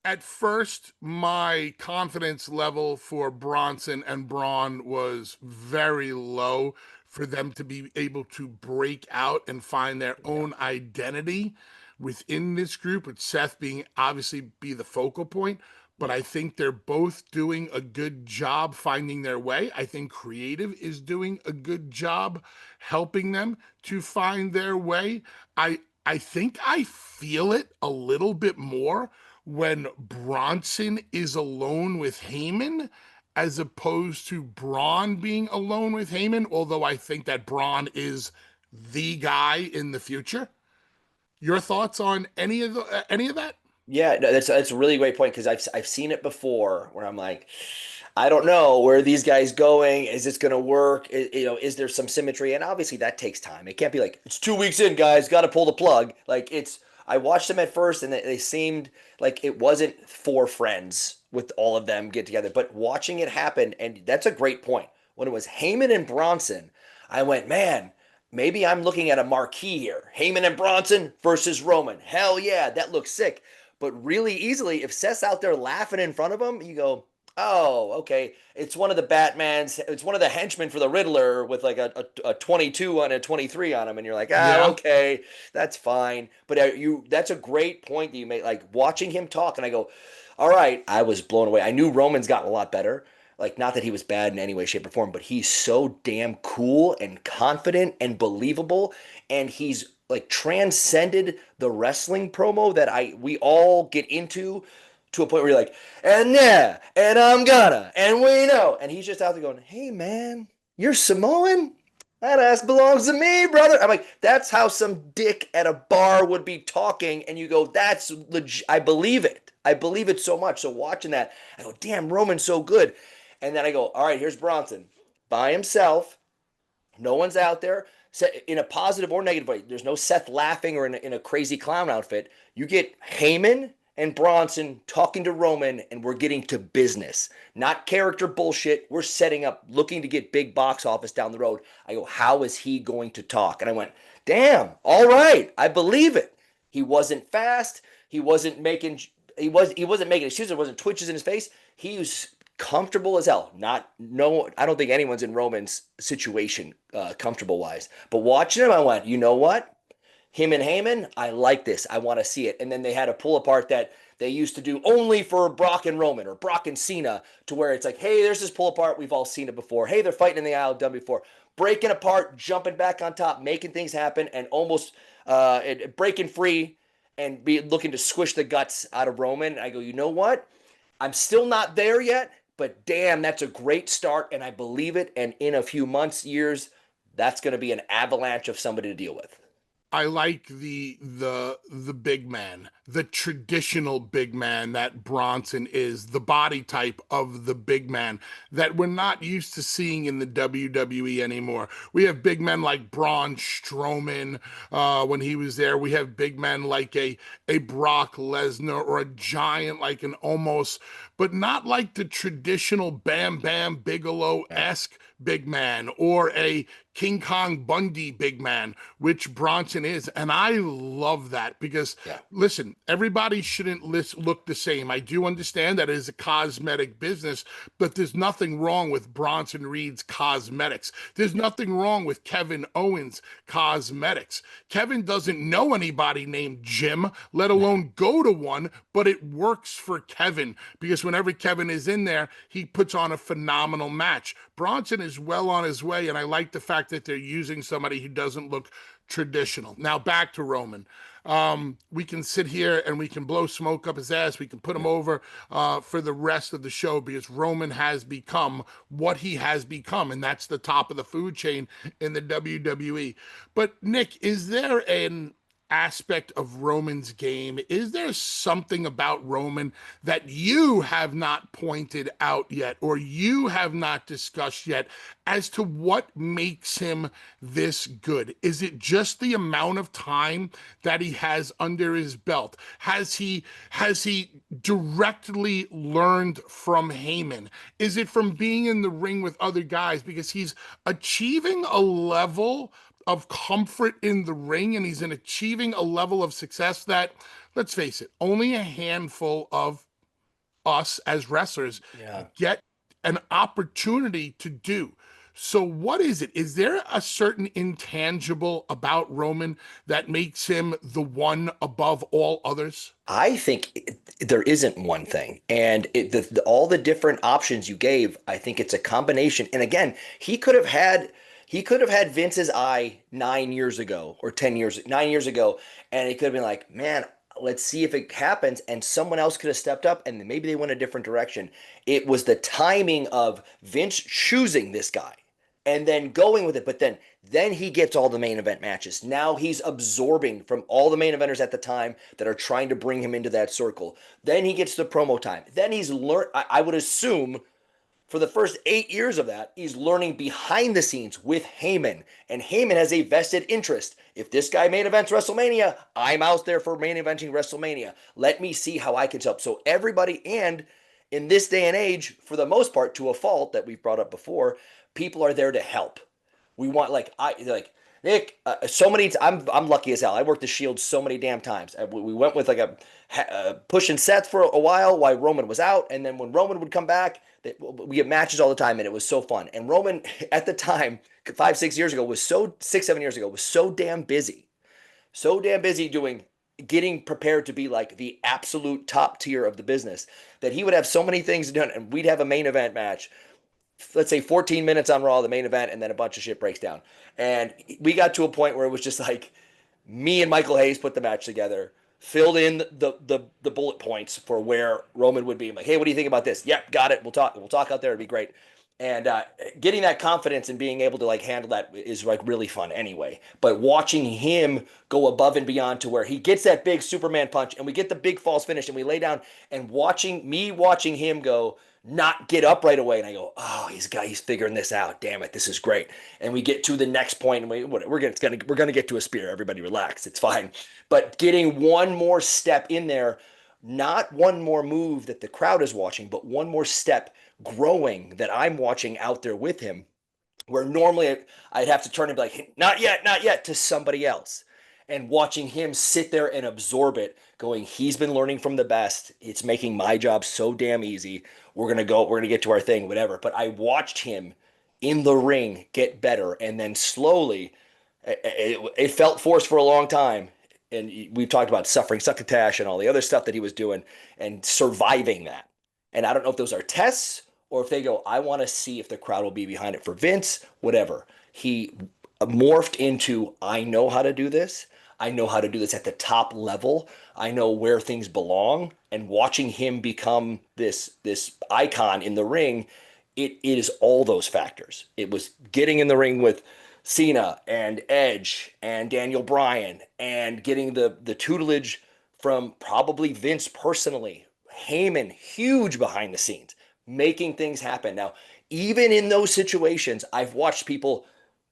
At first, my confidence level for Bronson and Braun was very low for them to be able to break out and find their Yeah. own identity within this group, with Seth being obviously be the focal point. But Yeah. I think they're both doing a good job finding their way. I think creative is doing a good job helping them to find their way. I think I feel it a little bit more when Bronson is alone with Heyman as opposed to Braun being alone with Heyman, although I think that Braun is the guy in the future. Your thoughts on any of that? Yeah, no, that's a really great point because I've seen it before where I'm like, I don't know where are these guys going. Is this going to work? Is there some symmetry? And obviously that takes time. It can't be like it's 2 weeks in, guys. Got to pull the plug. Like it's. I watched them at first, and they seemed like it wasn't four friends with all of them get together. But watching it happen, and that's a great point. When it was Heyman and Bronson, I went, man, maybe I'm looking at a marquee here. Heyman and Bronson versus Roman. Hell yeah, that looks sick. But really easily, if Seth's out there laughing in front of him, you go, oh, okay. It's one of the Batmans. It's one of the henchmen for the Riddler with like a 22 on a 23 on him, and you're like, ah, Yeah. okay, that's fine. But that's a great point that you make. Like watching him talk, and I go, all right, I was blown away. I knew Roman's gotten a lot better. Like not that he was bad in any way, shape, or form, but he's so damn cool and confident and believable, and he's like transcended the wrestling promo that I we all get into to a point where you're like, and yeah, and I'm gonna, and we know. And he's just out there going, hey man, you're Samoan? That ass belongs to me, brother. I'm like, that's how some dick at a bar would be talking. And you go, that's legit. I believe it. I believe it so much. So watching that, I go, damn, Roman's so good. And then I go, all right, here's Bronson by himself. No one's out there in a positive or negative way. There's no Seth laughing or in a crazy clown outfit. You get Heyman and Bronson talking to Roman, and we're getting to business, not character bullshit. We're setting up, looking to get big box office down the road. I go, how is he going to talk? And I went, damn, all right, I believe it. He wasn't fast. He wasn't making. He wasn't making excuses. There wasn't twitches in his face. He was comfortable as hell. Not no, I don't think anyone's in Roman's situation comfortable wise. But watching him, I went, you know what? Him and Heyman, I like this. I want to see it. And then they had a pull apart that they used to do only for Brock and Roman or Brock and Cena, to where it's like, hey, there's this pull apart. We've all seen it before. Hey, they're fighting in the aisle, done before. Breaking apart, jumping back on top, making things happen, and almost breaking free and be looking to squish the guts out of Roman. I go, you know what? I'm still not there yet, but damn, that's a great start, and I believe it. And in a few months, years, that's going to be an avalanche of somebody to deal with. I like the big man, the traditional big man that Bronson is, the body type of the big man that we're not used to seeing in the WWE anymore. We have big men like Braun Strowman when he was there. We have big men like a Brock Lesnar or a giant like an almost, but not like the traditional Bam Bam Bigelow Yeah. esque big man or a King Kong Bundy big man, which Bronson is. And I love that because, Yeah. listen, everybody shouldn't look the same. I do understand that it is a cosmetic business, but there's nothing wrong with Bronson Reed's cosmetics. There's nothing wrong with Kevin Owens' cosmetics. Kevin doesn't know anybody named Jim, let alone go to one, but it works for Kevin because whenever Kevin is in there, he puts on a phenomenal match. Bronson is well on his way, and I like the fact that they're using somebody who doesn't look traditional. Now back to Roman. We can sit here and we can blow smoke up his ass. We can put him Yeah. over for the rest of the show because Roman has become what he has become, and that's the top of the food chain in the WWE. But Nick, is there an aspect of Roman's game? Is there something about Roman that you have not pointed out yet or you have not discussed yet as to what makes him this good? Is it just the amount of time that he has under his belt? Has he directly learned from Heyman? Is it from being in the ring with other guys because he's achieving a level of comfort in the ring and he's in achieving a level of success that, let's face it, only a handful of us as wrestlers Yeah. get an opportunity to do. So, what is it? Is there a certain intangible about Roman that makes him the one above all others? I think there isn't one thing, and all the different options you gave, I think it's a combination. And again, he could have had Vince's eye 9 years ago or 10 years, 9 years ago, and he could have been like, man, let's see if it happens, and someone else could have stepped up, and maybe they went a different direction. It was the timing of Vince choosing this guy and then going with it. But then he gets all the main event matches. Now he's absorbing from all the main eventers at the time that are trying to bring him into that circle. Then he gets the promo time. Then he's learned. I would assume for the first 8 years of that, he's learning behind the scenes with Heyman. And Heyman has a vested interest. If this guy main events WrestleMania, I'm out there for main eventing WrestleMania. Let me see how I can help. So everybody, and in this day and age, for the most part, to a fault that we've brought up before, people are there to help. We want like Nick. So many. I'm lucky as hell. I worked the Shield so many damn times. We went with like a pushing Seth for a while Roman was out, and then when Roman would come back, we get matches all the time, and it was so fun. And Roman at the time, 5 6 years ago, was so 6 7 years ago, was so damn busy getting prepared to be like the absolute top tier of the business that he would have so many things done, and we'd have a main event match, let's say 14 minutes on Raw, the main event, and then a bunch of shit breaks down. And we got to a point where it was just like me and Michael Hayes put the match together, filled in the bullet points for where Roman would be. I'm like, hey, what do you think about this? Yep, got it. We'll talk. We'll talk out there. It'd be great. And getting that confidence and being able to like handle that is like really fun anyway. But watching him go above and beyond to where he gets that big Superman punch and we get the big false finish and we lay down, and watching him go not get up right away, and I go, oh, he's figuring this out. Damn it, this is great. And we get to the next point, and we're gonna get to a spear. Everybody relax, it's fine. But getting one more step in there, not one more move that the crowd is watching, but one more step growing that I'm watching out there with him, where normally I'd have to turn and be like, not yet, to somebody else. And watching him sit there and absorb it, going, he's been learning from the best. It's making my job so damn easy. We're going to get to our thing, whatever. But I watched him in the ring get better. And then slowly, it felt forced for a long time. And we've talked about suffering succotash and all the other stuff that he was doing and surviving that. And I don't know if those are tests or if they go, I want to see if the crowd will be behind it for Vince, whatever. He morphed into, I know how to do this. I know how to do this at the top level. I know where things belong. And watching him become this icon in the ring, it is all those factors. It was getting in the ring with Cena and Edge and Daniel Bryan and getting the tutelage from probably Vince personally. Heyman, huge behind the scenes, making things happen. Now, even in those situations, I've watched people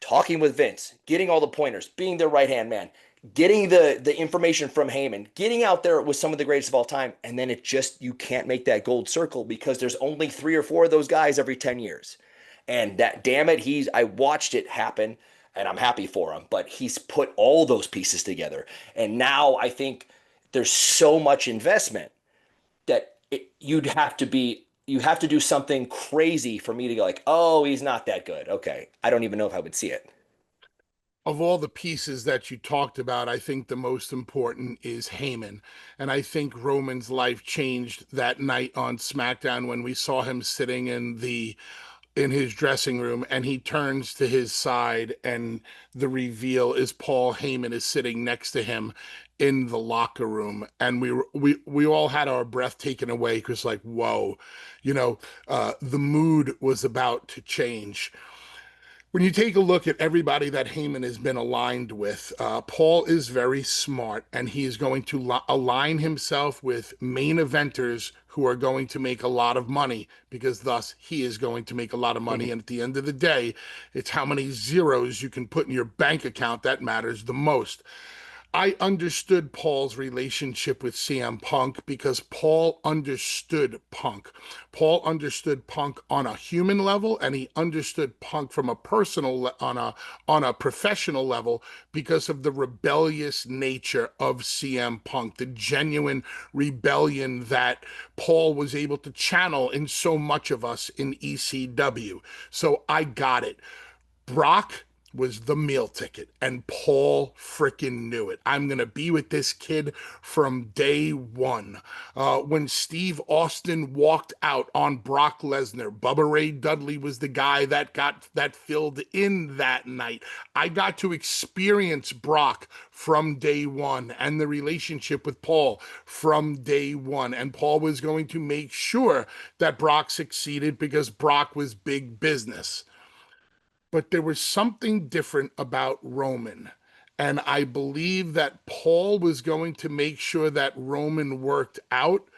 talking with Vince, getting all the pointers, being their right-hand man, getting the information from Heyman, getting out there with some of the greatest of all time, and then you can't make that gold circle because there's only 3 or 4 of those guys every 10 years. And that, damn it, I watched it happen, and I'm happy for him, but he's put all those pieces together. And now I think there's so much investment that you have to do something crazy for me to go like, oh, he's not that good. Okay. I don't even know if I would see it. Of all the pieces that you talked about, I think the most important is Heyman. And I think Roman's life changed that night on SmackDown when we saw him sitting in his dressing room and he turns to his side and the reveal is Paul Heyman is sitting next to him in the locker room, and we all had our breath taken away because like, whoa, the mood was about to change. When you take a look at everybody that Heyman has been aligned with, Paul is very smart, and he is going to align himself with main eventers who are going to make a lot of money, because thus he is going to make a lot of money. And at the end of the day, it's how many zeros you can put in your bank account that matters the most. I understood Paul's relationship with CM Punk because Paul understood Punk. Paul understood Punk on a human level, and he understood Punk from a personal on a professional level because of the rebellious nature of CM Punk, the genuine rebellion that Paul was able to channel in so much of us in ECW. So I got it. Brock was the meal ticket, and Paul freaking knew it. I'm going to be with this kid from day one. When Steve Austin walked out on Brock Lesnar, Bubba Ray Dudley was the guy that filled in that night. I got to experience Brock from day one and the relationship with Paul from day one. And Paul was going to make sure that Brock succeeded because Brock was big business. But there was something different about Roman. And I believe that Paul was going to make sure that Roman worked out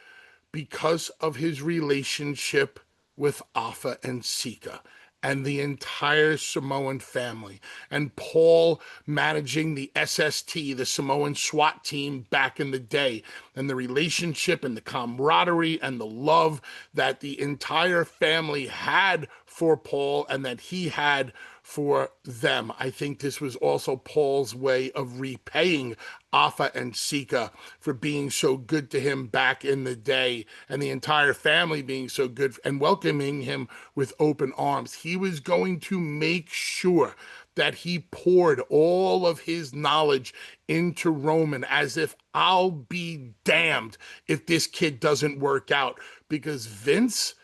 because of his relationship with Alpha and Sika and the entire Samoan family, and Paul managing the SST, the Samoan SWAT team back in the day, and the relationship and the camaraderie and the love that the entire family had for Paul and that he had for them. I think this was also Paul's way of repaying Alpha and Sika for being so good to him back in the day, and the entire family being so good and welcoming him with open arms. He was going to make sure that he poured all of his knowledge into Roman, as if I'll be damned if this kid doesn't work out, because Vince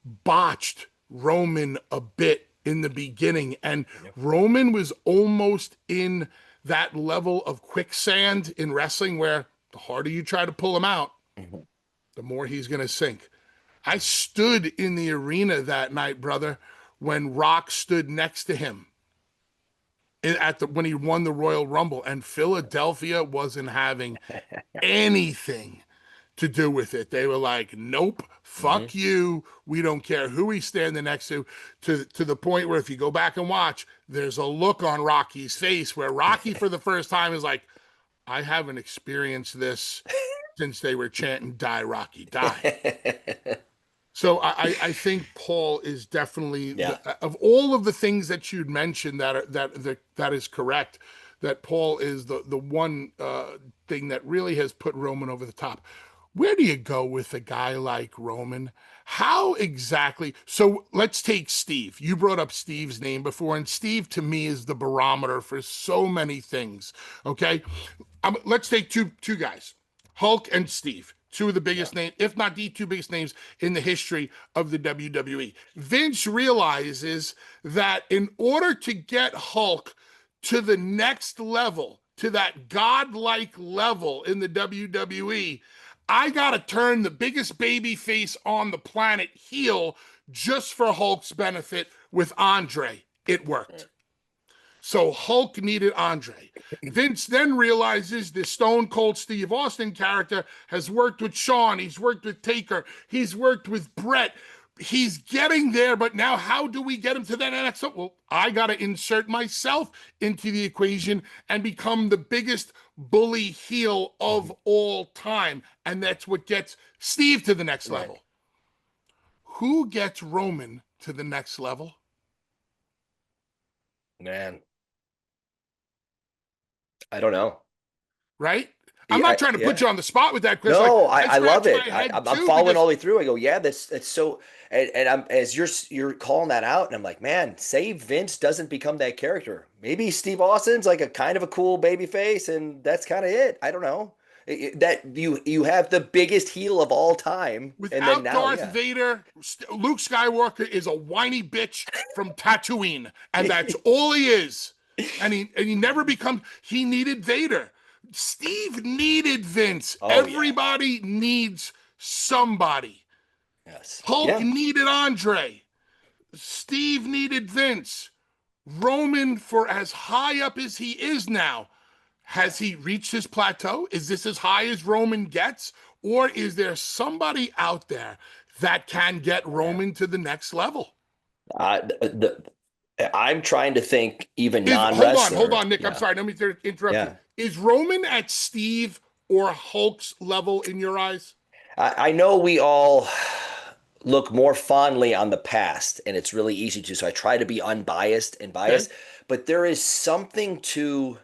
botched Roman a bit in the beginning, and Roman was almost in that level of quicksand in wrestling where the harder you try to pull him out, the more he's going to sink. I stood in the arena that night, brother, when Rock stood next to him when he won the Royal Rumble, and Philadelphia wasn't having anything to do with it. They were like, nope, fuck you. We don't care who he's standing next to the point where if you go back and watch, there's a look on Rocky's face where Rocky for the first time is like, I haven't experienced this since they were chanting die Rocky die. So I think Paul is definitely of all of the things that you'd mentioned that is correct. That Paul is the one thing that really has put Roman over the top. Where do you go with a guy like Roman? How exactly? So let's take Steve. You brought up Steve's name before, and Steve to me is the barometer for so many things. Okay, let's take two guys, Hulk and Steve. Two of the biggest names, if not the two biggest names in the history of the WWE. Vince realizes that in order to get Hulk to the next level, to that godlike level in the WWE, I got to turn the biggest baby face on the planet heel just for Hulk's benefit with Andre. It worked. So Hulk needed Andre. Vince then realizes the Stone Cold Steve Austin character has worked with Shawn. He's worked with Taker. He's worked with Brett. He's getting there, but now how do we get him to that next level? Well, I got to insert myself into the equation and become the biggest bully heel of all time. And that's what gets Steve to the next level. Who gets Roman to the next level? Man, I don't know. Right? I'm not trying to put you on the spot with that, Chris. No, like, I love it. I'm following because all the way through. I go, yeah, that's so. And I'm as you're calling that out, and I'm like, man, say Vince doesn't become that character. Maybe Steve Austin's like a kind of a cool baby face, and that's kind of it. I don't know. That you have the biggest heel of all time, without and then now, Darth Vader, Luke Skywalker is a whiny bitch from Tatooine, and that's all he is. And he never becomes. He needed Vader. Steve needed Vince. Everybody needs somebody. Yes. Hulk needed Andre. Steve needed Vince. Roman, for as high up as he is now, has he reached his plateau? Is this as high as Roman gets? Or is there somebody out there that can get Roman to the next level? I'm trying to think even non-wrestler. Hold on, Nick. I'm sorry. Let me interrupt you. Is Roman at Steve or Hulk's level in your eyes? I know we all look more fondly on the past, and it's really easy to. So I try to be unbiased and Okay. biased, but there is something to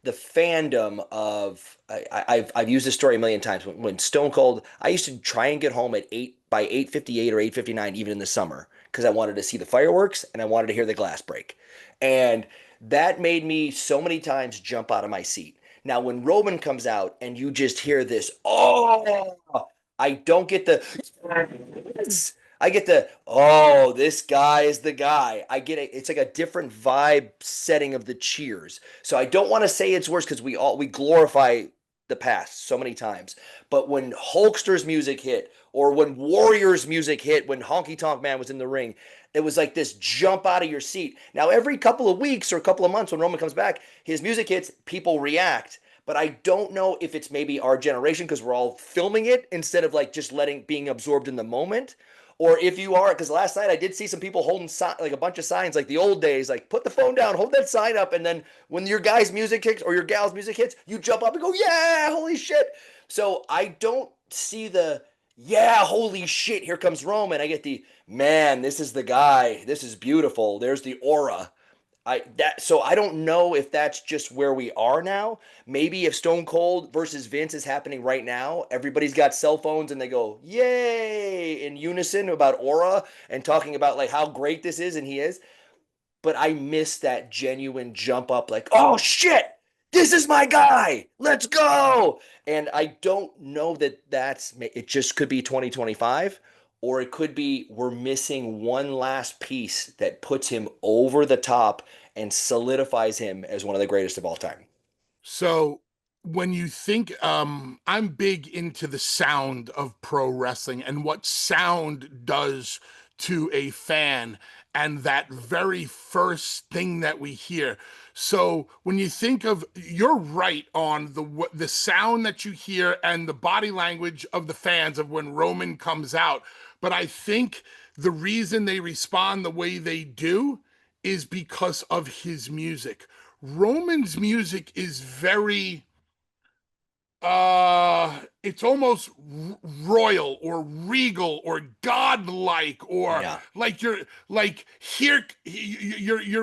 the fandom of I've used this story a million times. When Stone Cold, I used to try and get home at 8:58 or 8:59, even in the summer, because I wanted to see the fireworks and I wanted to hear the glass break, and that made me so many times jump out of my seat. Now, when Roman comes out and you just hear this, oh, I don't get the I get the, oh, this guy is the guy. I get it. It's like a different vibe setting of the cheers. So I don't want to say it's worse because we glorify the past so many times. But when Hulkster's music hit, or when Warrior's music hit, when Honky Tonk Man was in the ring, it was like this jump out of your seat. Now, every couple of weeks or a couple of months when Roman comes back, his music hits, people react. But I don't know if it's maybe our generation because we're all filming it instead of like just being absorbed in the moment, or if you are, because last night I did see some people holding like a bunch of signs like the old days, like put the phone down, hold that sign up, and then when your guy's music hits or your gal's music hits, you jump up and go, yeah, holy shit. So I don't see the, yeah, holy shit, here comes Roman. I get the, man, this is the guy, this is beautiful, there's the aura. I don't know if that's just where we are now. Maybe if Stone Cold versus Vince is happening right now, everybody's got cell phones and they go yay in unison about aura and talking about like how great this is and he is. But I miss that genuine jump up like, "Oh shit. This is my guy. Let's go." And I don't know that that's it just could be 2025, or it could be we're missing one last piece that puts him over the top and solidifies him as one of the greatest of all time. So when you think, I'm big into the sound of pro wrestling and what sound does to a fan, and that very first thing that we hear. So when you think of, you're right on the sound that you hear and the body language of the fans of when Roman comes out. But I think the reason they respond the way they do is because of his music. Roman's music is very, it's almost royal or regal or godlike, or Yeah. like you're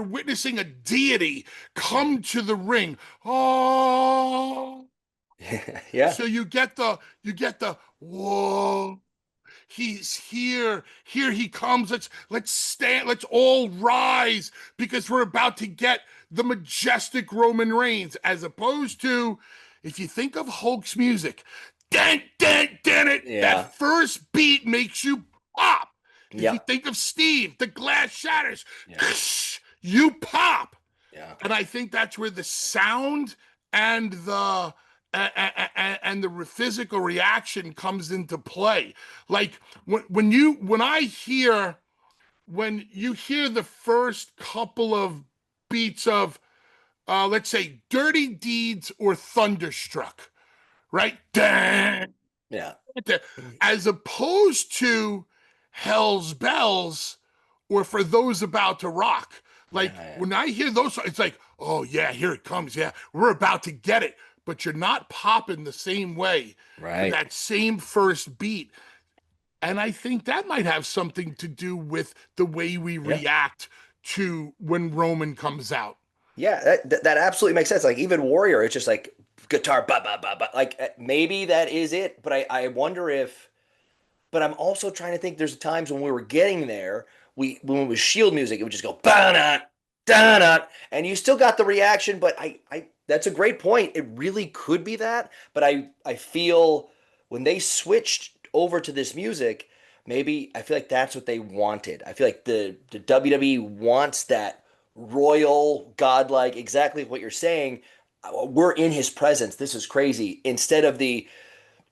witnessing a deity come to the ring. Oh, Yeah. so you get the whoa, he's here. Here he comes. Let's stand. Let's all rise because we're about to get the majestic Roman Reigns. As opposed to, if you think of Hulk's music, dun, dun, dun, it, that Yeah. first beat makes you pop. If you Yep. think of Steve, the glass shatters, Yeah. you pop. Yeah. And I think that's where the sound and the physical reaction comes into play. Like when you hear the first couple of beats of, let's say, Dirty Deeds or Thunderstruck, right? Yeah. As opposed to Hell's Bells or For Those About to Rock. Yeah. Like Yeah. when I hear those, it's like, oh yeah, here it comes. Yeah, we're about to get it. But you're not popping the same way to Right. that same first beat. And I think that might have something to do with the way we Yeah. react to when Roman comes out. Yeah, that absolutely makes sense. Like even Warrior, it's just like guitar, ba ba ba ba. Like maybe that is it, but I wonder if. But I'm also trying to think. There's times when we were getting there, when it was Shield music, it would just go ba da da, and you still got the reaction. But I that's a great point. It really could be that. But I feel when they switched over to this music, maybe I feel like that's what they wanted. I feel like the WWE wants that royal, godlike, exactly what you're saying. We're in his presence. This is crazy. Instead of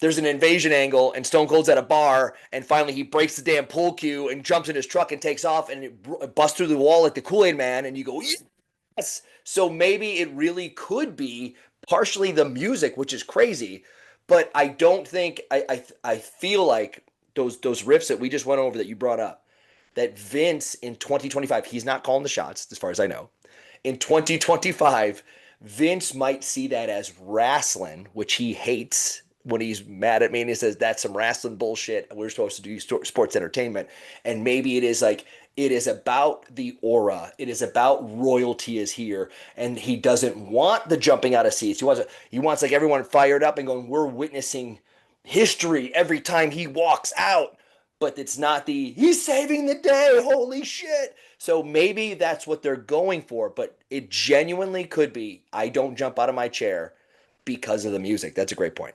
there's an invasion angle and Stone Cold's at a bar and finally he breaks the damn pool cue and jumps in his truck and takes off and it busts through the wall like the Kool-Aid Man and you go, yes. So maybe it really could be partially the music, which is crazy, but I don't think I feel like those riffs that we just went over that you brought up, that Vince in 2025, he's not calling the shots as far as I know. In 2025, Vince might see that as wrestling, which he hates when he's mad at me and he says that's some wrestling bullshit. We're supposed to do sports entertainment. And maybe it is like it is about the aura. It is about royalty is here, and he doesn't want the jumping out of seats. He wants like everyone fired up and going, we're witnessing history every time he walks out. But it's not the he's saving the day. Holy shit. So maybe that's what they're going for, but it genuinely could be I don't jump out of my chair because of the music. That's a great point.